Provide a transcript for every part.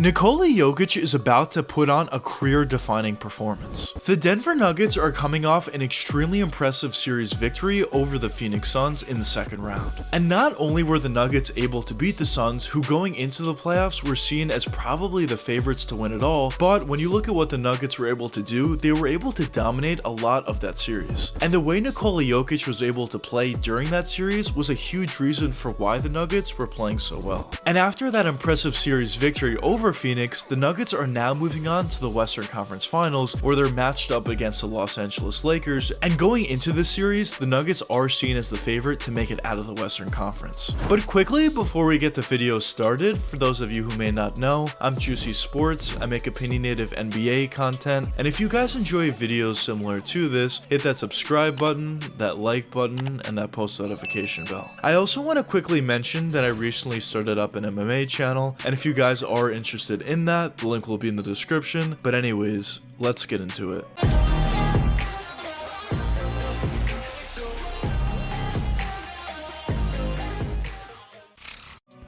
Nikola Jokic is about to put on a career-defining performance. The Denver Nuggets are coming off an extremely impressive series victory over the Phoenix Suns in the second round. And not only were the Nuggets able to beat the Suns, who going into the playoffs were seen as probably the favorites to win it all, but when you look at what the Nuggets were able to do, they were able to dominate a lot of that series. And the way Nikola Jokic was able to play during that series was a huge reason for why the Nuggets were playing so well. And after that impressive series victory over Phoenix, the Nuggets are now moving on to the Western Conference Finals, where they're matched up against the Los Angeles Lakers, and going into this series, the Nuggets are seen as the favorite to make it out of the Western Conference. But quickly, before we get the video started, for those of you who may not know, I'm Juicy Sports. I make opinionated NBA content, and if you guys enjoy videos similar to this, hit that subscribe button, that like button, and that post notification bell. I also want to quickly mention that I recently started up an MMA channel, and if you guys are interested in that, the link will be in the description. But anyways, let's get into it.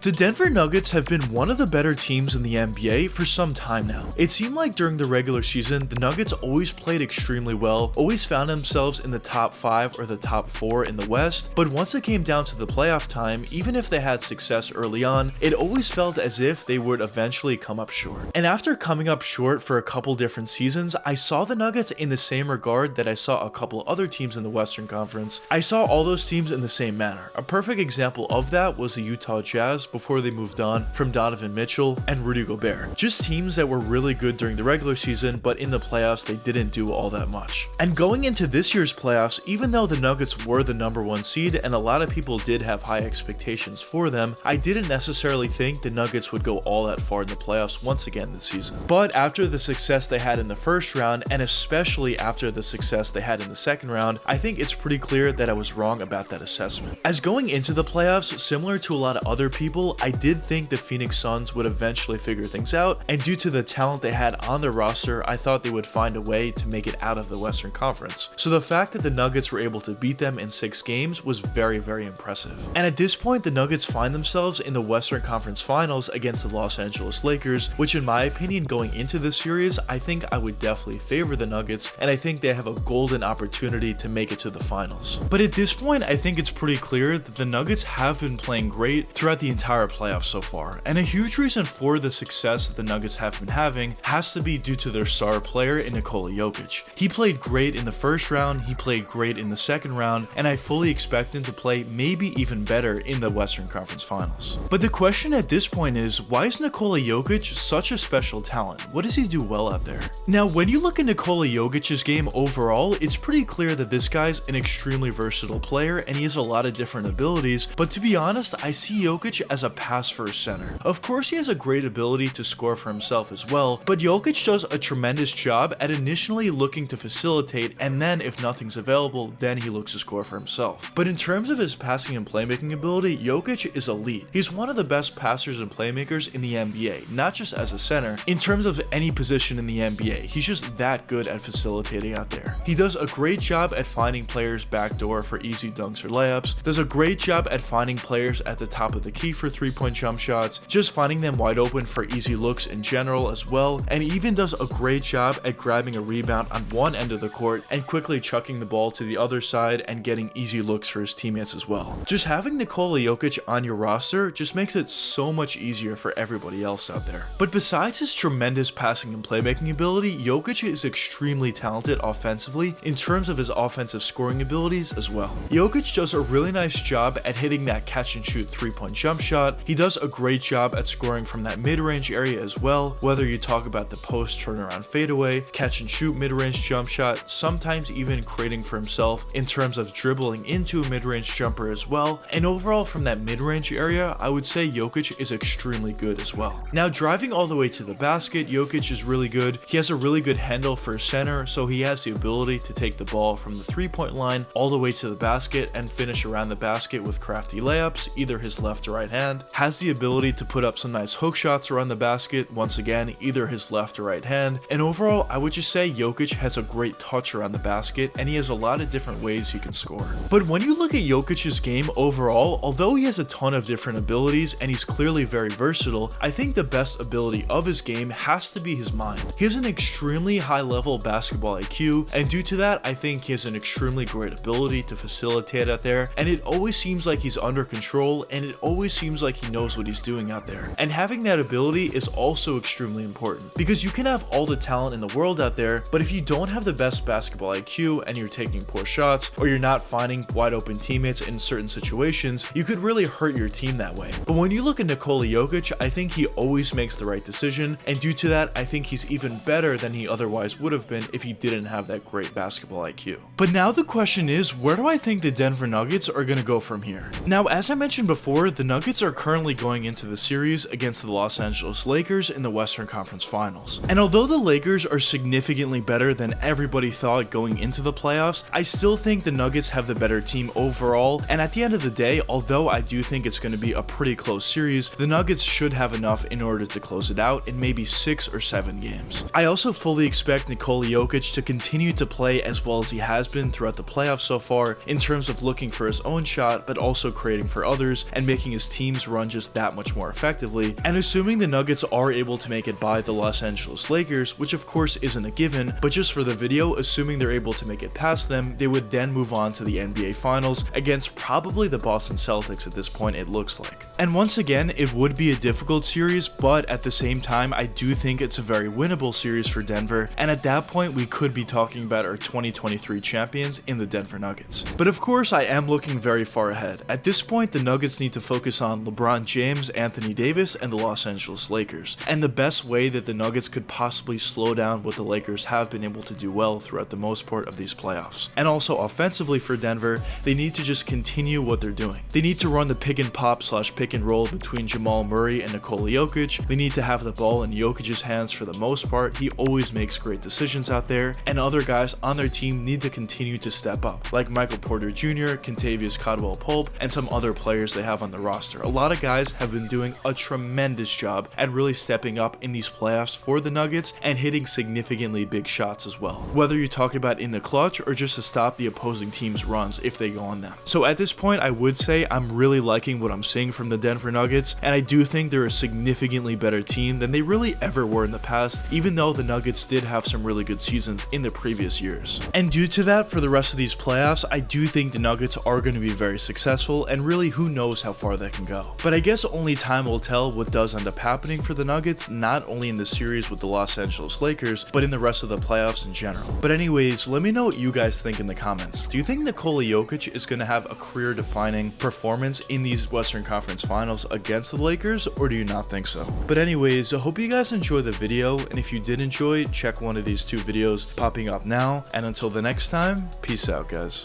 The Denver Nuggets have been one of the better teams in the NBA for some time now. It seemed like during the regular season, the Nuggets always played extremely well, always found themselves in the top 5 or the top 4 in the West, but once it came down to the playoff time, even if they had success early on, it always felt as if they would eventually come up short. And after coming up short for a couple different seasons, I saw the Nuggets in the same regard that I saw a couple other teams in the Western Conference. I saw all those teams in the same manner. A perfect example of that was the Utah Jazz before they moved on from Donovan Mitchell and Rudy Gobert. Just teams that were really good during the regular season, but in the playoffs they didn't do all that much. And going into this year's playoffs, even though the Nuggets were the #1 seed and a lot of people did have high expectations for them, I didn't necessarily think the Nuggets would go all that far in the playoffs once again this season. But after the success they had in the first round, and especially after the success they had in the second round, I think it's pretty clear that I was wrong about that assessment. As going into the playoffs, similar to a lot of other people, I did think the Phoenix Suns would eventually figure things out, and due to the talent they had on their roster, I thought they would find a way to make it out of the Western Conference. So the fact that the Nuggets were able to beat them in 6 games was very, very impressive. And at this point, the Nuggets find themselves in the Western Conference Finals against the Los Angeles Lakers, which in my opinion, going into this series, I think I would definitely favor the Nuggets, and I think they have a golden opportunity to make it to the finals. But at this point, I think it's pretty clear that the Nuggets have been playing great throughout the entire playoffs so far, and a huge reason for the success that the Nuggets have been having has to be due to their star player in Nikola Jokic. He played great in the first round, he played great in the second round, and I fully expect him to play maybe even better in the Western Conference Finals. But the question at this point is, why is Nikola Jokic such a special talent? What does he do well out there? Now, when you look at Nikola Jokic's game overall, it's pretty clear that this guy's an extremely versatile player and he has a lot of different abilities, but to be honest, I see Jokic as a pass first center. Of course, he has a great ability to score for himself as well, but Jokic does a tremendous job at initially looking to facilitate, and then if nothing's available, then he looks to score for himself. But in terms of his passing and playmaking ability, Jokic is elite. He's one of the best passers and playmakers in the NBA, not just as a center. In terms of any position in the NBA, he's just that good at facilitating out there. He does a great job at finding players backdoor for easy dunks or layups, does a great job at finding players at the top of the key for 3-point jump shots, just finding them wide open for easy looks in general as well, and even does a great job at grabbing a rebound on one end of the court and quickly chucking the ball to the other side and getting easy looks for his teammates as well. Just having Nikola Jokic on your roster just makes it so much easier for everybody else out there. But besides his tremendous passing and playmaking ability, Jokic is extremely talented offensively in terms of his offensive scoring abilities as well. Jokic does a really nice job at hitting that catch and shoot 3-point jump shot. He does a great job at scoring from that mid-range area as well, whether you talk about the post turnaround fadeaway, catch and shoot mid-range jump shot, sometimes even creating for himself in terms of dribbling into a mid-range jumper as well. And overall from that mid-range area, I would say Jokic is extremely good as well. Now, driving all the way to the basket, Jokic is really good. He has a really good handle for a center, so he has the ability to take the ball from the 3-point line all the way to the basket and finish around the basket with crafty layups, either his left or right hand. hand, has the ability to put up some nice hook shots around the basket, once again, either his left or right hand, and overall, I would just say Jokic has a great touch around the basket, and he has a lot of different ways he can score. But when you look at Jokic's game overall, although he has a ton of different abilities and he's clearly very versatile, I think the best ability of his game has to be his mind. He has an extremely high level basketball IQ, and due to that, I think he has an extremely great ability to facilitate out there, and it always seems like he's under control, and it always seems like he knows what he's doing out there. And having that ability is also extremely important, because you can have all the talent in the world out there, but if you don't have the best basketball IQ and you're taking poor shots, or you're not finding wide open teammates in certain situations, you could really hurt your team that way. But when you look at Nikola Jokic, I think he always makes the right decision, and due to that, I think he's even better than he otherwise would have been if he didn't have that great basketball IQ. But now the question is, where do I think the Denver Nuggets are going to go from here? Now, as I mentioned before, the Nuggets are currently going into the series against the Los Angeles Lakers in the Western Conference Finals. And although the Lakers are significantly better than everybody thought going into the playoffs, I still think the Nuggets have the better team overall, and at the end of the day, although I do think it's going to be a pretty close series, the Nuggets should have enough in order to close it out in maybe 6 or 7 games. I also fully expect Nikola Jokic to continue to play as well as he has been throughout the playoffs so far in terms of looking for his own shot, but also creating for others and making his teams run just that much more effectively. And assuming the Nuggets are able to make it by the Los Angeles Lakers, which of course isn't a given, but just for the video, assuming they're able to make it past them, they would then move on to the NBA Finals against probably the Boston Celtics at this point, it looks like. And once again, it would be a difficult series, but at the same time, I do think it's a very winnable series for Denver, and at that point, we could be talking about our 2023 champions in the Denver Nuggets. But of course, I am looking very far ahead. At this point, the Nuggets need to focus on LeBron James, Anthony Davis, and the Los Angeles Lakers. And the best way that the Nuggets could possibly slow down what the Lakers have been able to do well throughout the most part of these playoffs. And also offensively for Denver, they need to just continue what they're doing. They need to run the pick and pop / pick and roll between Jamal Murray and Nikola Jokic. They need to have the ball in Jokic's hands for the most part. He always makes great decisions out there, and other guys on their team need to continue to step up, like Michael Porter Jr., Kentavious Caldwell-Pope, and some other players they have on the roster. A lot of guys have been doing a tremendous job at really stepping up in these playoffs for the Nuggets and hitting significantly big shots as well, whether you're talking about in the clutch or just to stop the opposing team's runs if they go on them. So at this point, I would say I'm really liking what I'm seeing from the Denver Nuggets, and I do think they're a significantly better team than they really ever were in the past, even though the Nuggets did have some really good seasons in the previous years. And due to that, for the rest of these playoffs, I do think the Nuggets are going to be very successful, and really who knows how far that can go. But I guess only time will tell what does end up happening for the Nuggets, not only in the series with the Los Angeles Lakers, but in the rest of the playoffs in general. But anyways, let me know what you guys think in the comments. Do you think Nikola Jokic is going to have a career-defining performance in these Western Conference Finals against the Lakers, or do you not think so? But anyways, I hope you guys enjoyed the video, and if you did enjoy, check one of these 2 videos popping up now, and until the next time, peace out guys.